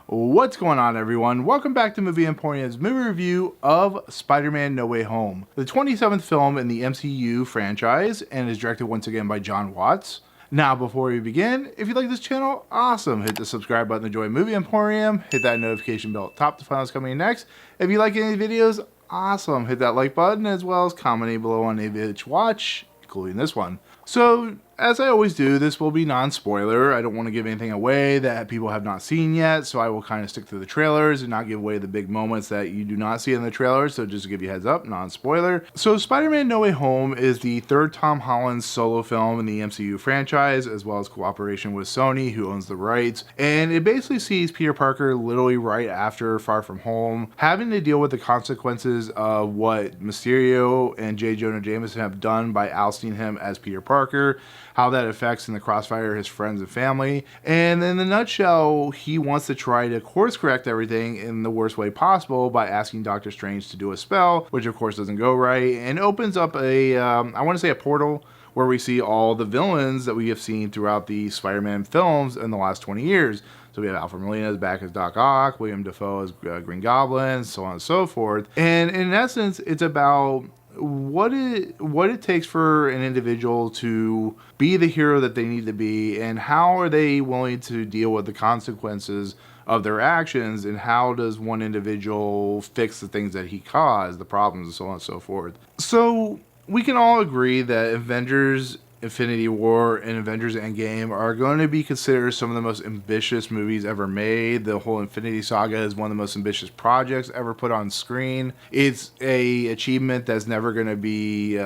What's going on, everyone? Welcome back to Movie Emporium's movie review of Spider-Man No Way Home, the 27th film in the MCU franchise, and is directed once again by Jon Watts. Now, before we begin, if you like this channel, awesome. Hit the subscribe button to join Movie Emporium. Hit that notification bell at the top to find out what's coming in next. If you like any of the videos, awesome. Hit that like button as well as commenting below on any video that you watch, including this one. So, as I always do, this will be non-spoiler. I don't want to give anything away that people have not seen yet, so I will kind of stick to the trailers and not give away the big moments that you do not see in the trailers, so just to give you a heads up, non-spoiler. So Spider-Man No Way Home is the third Tom Holland solo film in the MCU franchise, as well as cooperation with Sony, who owns the rights, and it basically sees Peter Parker literally right after Far From Home, having to deal with the consequences of what Mysterio and J. Jonah Jameson have done by ousting him as Peter Parker, how that affects in the crossfire his friends and family, and in the nutshell, he wants to try to course correct everything in the worst way possible by asking Doctor Strange to do a spell, which of course doesn't go right, and opens up a, I want to say a portal, where we see all the villains that we have seen throughout the Spider-Man films in the last 20 years. So we have Alfred Molina as back as Doc Ock, William Dafoe as Green Goblin, so on and so forth. And in essence, it's about what it takes for an individual to be the hero that they need to be, and how are they willing to deal with the consequences of their actions, and how does one individual fix the things that he caused, the problems, and so on and so forth. So we can all agree that Avengers Infinity War and Avengers Endgame are going to be considered some of the most ambitious movies ever made. The whole Infinity Saga is one of the most ambitious projects ever put on screen. It's a achievement that's never going to be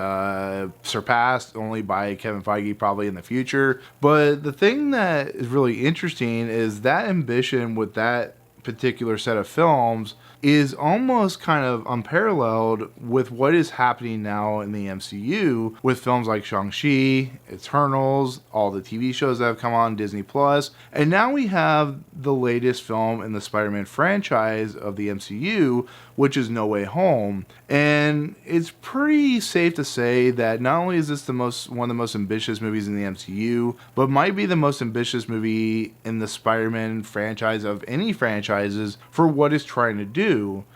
surpassed, only by Kevin Feige probably in the future. But the thing that is really interesting is that ambition with that particular set of films is almost kind of unparalleled with what is happening now in the MCU with films like Shang-Chi, Eternals, all the TV shows that have come on Disney Plus, and now we have the latest film in the Spider-Man franchise of the MCU, which is No Way Home. And it's pretty safe to say that not only is this one of the most ambitious movies in the MCU, but might be the most ambitious movie in the Spider-Man franchise of any franchises for what it's trying to do.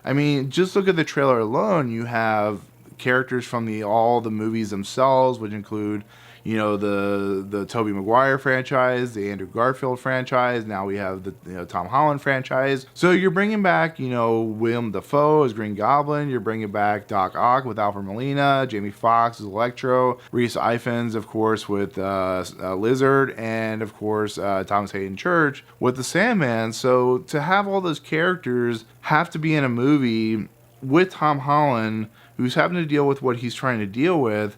I mean, just look at the trailer alone. You have characters from all the movies themselves, which include, you know, the Tobey Maguire franchise, the Andrew Garfield franchise. Now we have the Tom Holland franchise. So you're bringing back, Willem Dafoe as Green Goblin. You're bringing back Doc Ock with Alfred Molina, Jamie Foxx as Electro, Rhys Ifans, of course, with Lizard, and of course Thomas Hayden Church with the Sandman. So to have all those characters have to be in a movie with Tom Holland, who's having to deal with what he's trying to deal with,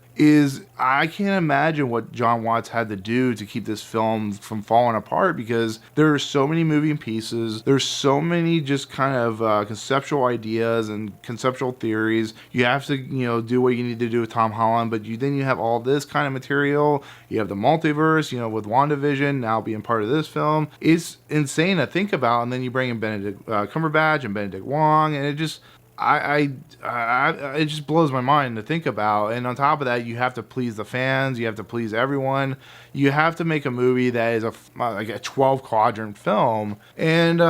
I can't imagine what Jon Watts had to do to keep this film from falling apart, because there are so many moving pieces. There's so many just kind of conceptual ideas and conceptual theories. You have to, do what you need to do with Tom Holland, but then you have all this kind of material. You have the multiverse, with WandaVision now being part of this film. It's insane to think about. And then you bring in Benedict Cumberbatch and Benedict Wong, and it just... it just blows my mind to think about. And on top of that, you have to please the fans. You have to please everyone. You have to make a movie that is like a 12 quadrant film. And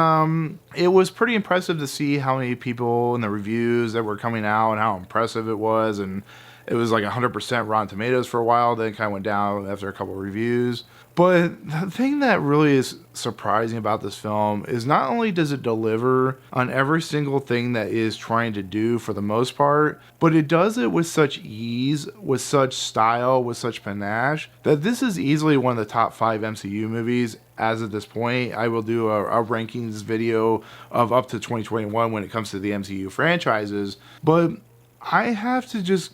it was pretty impressive to see how many people in the reviews that were coming out and how impressive it was. And it was like 100% Rotten Tomatoes for a while. Then it kind of went down after a couple of reviews. But the thing that really is surprising about this film is not only does it deliver on every single thing that it is trying to do for the most part, but it does it with such ease, with such style, with such panache, that this is easily one of the top 5 MCU movies as of this point. I will do a rankings video of up to 2021 when it comes to the MCU franchises. But I have to just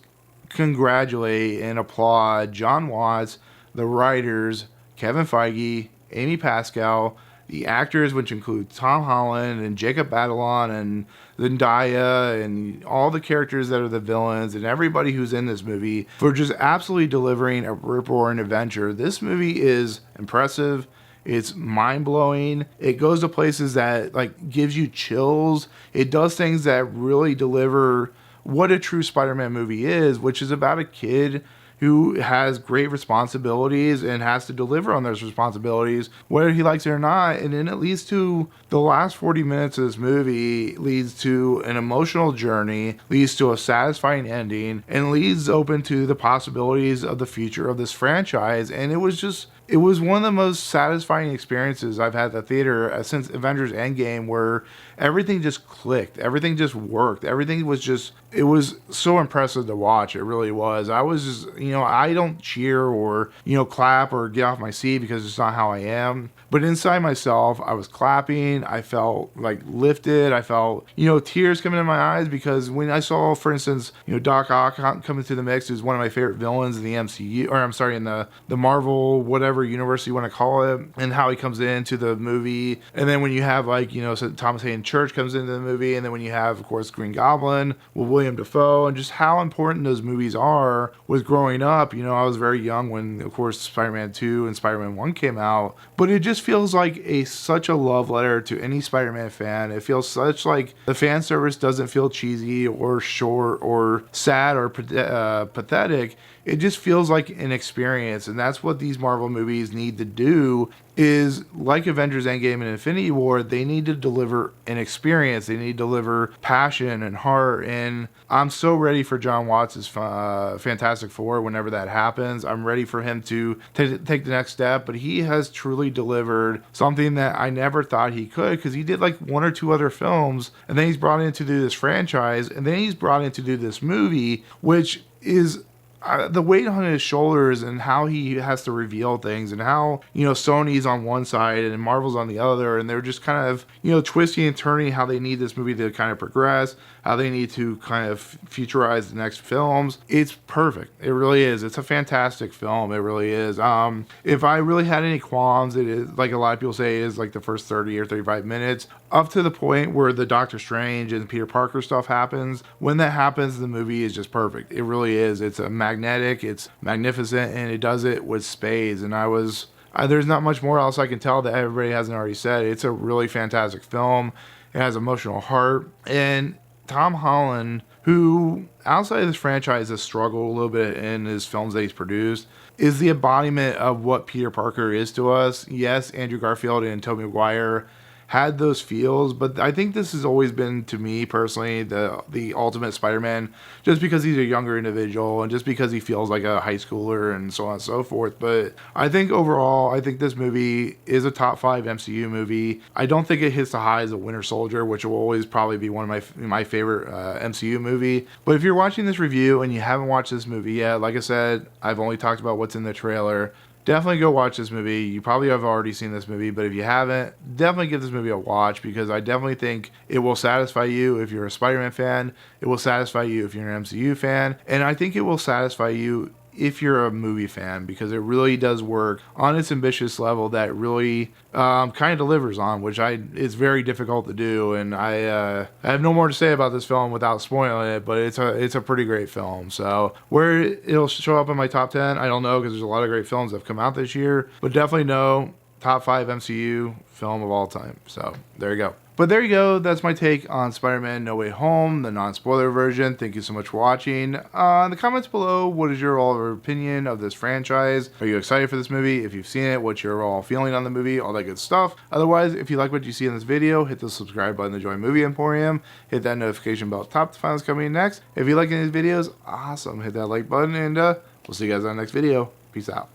congratulate and applaud Jon Watts, the writers, Kevin Feige, Amy Pascal, the actors, which include Tom Holland and Jacob Batalon and Zendaya and all the characters that are the villains and everybody who's in this movie, for just absolutely delivering a rip-roaring adventure. This movie is impressive. It's mind-blowing. It goes to places that gives you chills. It does things that really deliver what a true Spider-Man movie is, which is about a kid who has great responsibilities and has to deliver on those responsibilities, whether he likes it or not. And then it leads to the last 40 minutes of this movie leads to an emotional journey, leads to a satisfying ending, and leads open to the possibilities of the future of this franchise. And it was one of the most satisfying experiences I've had at the theater since Avengers Endgame, where everything just clicked, everything just worked, everything was just, it was so impressive to watch. It really was. I was just, I don't cheer or, clap or get off my seat because it's not how I am. But inside myself, I was clapping. I felt like lifted. I felt, tears coming in my eyes because when I saw, for instance, Doc Ock come into the mix, who's one of my favorite villains in the MCU, or I'm sorry, in the Marvel, whatever universe you want to call it, and how he comes into the movie. And then when you have so Thomas Hayden Church comes into the movie, and then when you have, of course, Green Goblin with William Dafoe, and just how important those movies are with growing up. I was very young when, of course, Spider-Man 2 and Spider-Man 1 came out, but it just feels like such a love letter to any Spider-Man fan. It feels such like the fan service doesn't feel cheesy or short or sad or pathetic. It just feels like an experience, and that's what these Marvel movies need to do. Is like Avengers Endgame and Infinity War, they need to deliver an experience. They need to deliver passion and heart. And I'm so ready for John Watts' Fantastic Four whenever that happens. I'm ready for him to take the next step. But he has truly delivered something that I never thought he could, because he did like one or two other films, and then he's brought in to do this franchise, and then he's brought in to do this movie, which is the weight on his shoulders, and how he has to reveal things, and how, Sony's on one side and Marvel's on the other, and they're just kind of, twisting and turning how they need this movie to kind of progress, how they need to kind of futurize the next films. It's perfect. It really is. It's a fantastic film. It really is. If I really had any qualms, it is, like a lot of people say, is like the first 30 or 35 minutes, up to the point where the Doctor Strange and Peter Parker stuff happens. When that happens, the movie is just perfect. It really is. It's magnetic, it's magnificent, and it does it with spades. And there's not much more else I can tell that everybody hasn't already said. It's a really fantastic film. It has emotional heart. And Tom Holland, who outside of this franchise has struggled a little bit in his films that he's produced, is the embodiment of what Peter Parker is to us. Yes, Andrew Garfield and Tobey Maguire had those feels, but I think this has always been, to me personally, the ultimate Spider-Man, just because he's a younger individual and just because he feels like a high schooler and so on and so forth. But I think overall, I think this movie is a top 5 MCU movie. I don't think it hits the highs of Winter Soldier, which will always probably be one of my favorite MCU movie. But if you're watching this review and you haven't watched this movie yet, like I said, I've only talked about what's in the trailer. Definitely go watch this movie. You probably have already seen this movie, but if you haven't, definitely give this movie a watch, because I definitely think it will satisfy you if you're a Spider-Man fan. It will satisfy you if you're an MCU fan. And I think it will satisfy you if you're a movie fan, because it really does work on its ambitious level that really kind of delivers on, which it's very difficult to do. And I have no more to say about this film without spoiling it, but it's a pretty great film. So where it'll show up in my top 10, I don't know, because there's a lot of great films that have come out this year, but definitely know top 5 MCU film of all time. So there you go. But there you go. That's my take on Spider-Man No Way Home, the non-spoiler version. Thank you so much for watching. In the comments below, what is your overall opinion of this franchise? Are you excited for this movie? If you've seen it, what's your overall feeling on the movie? All that good stuff. Otherwise, if you like what you see in this video, hit the subscribe button to join Movie Emporium. Hit that notification bell top to find what's coming next. If you like any of these videos, awesome. Hit that like button, and we'll see you guys on the next video. Peace out.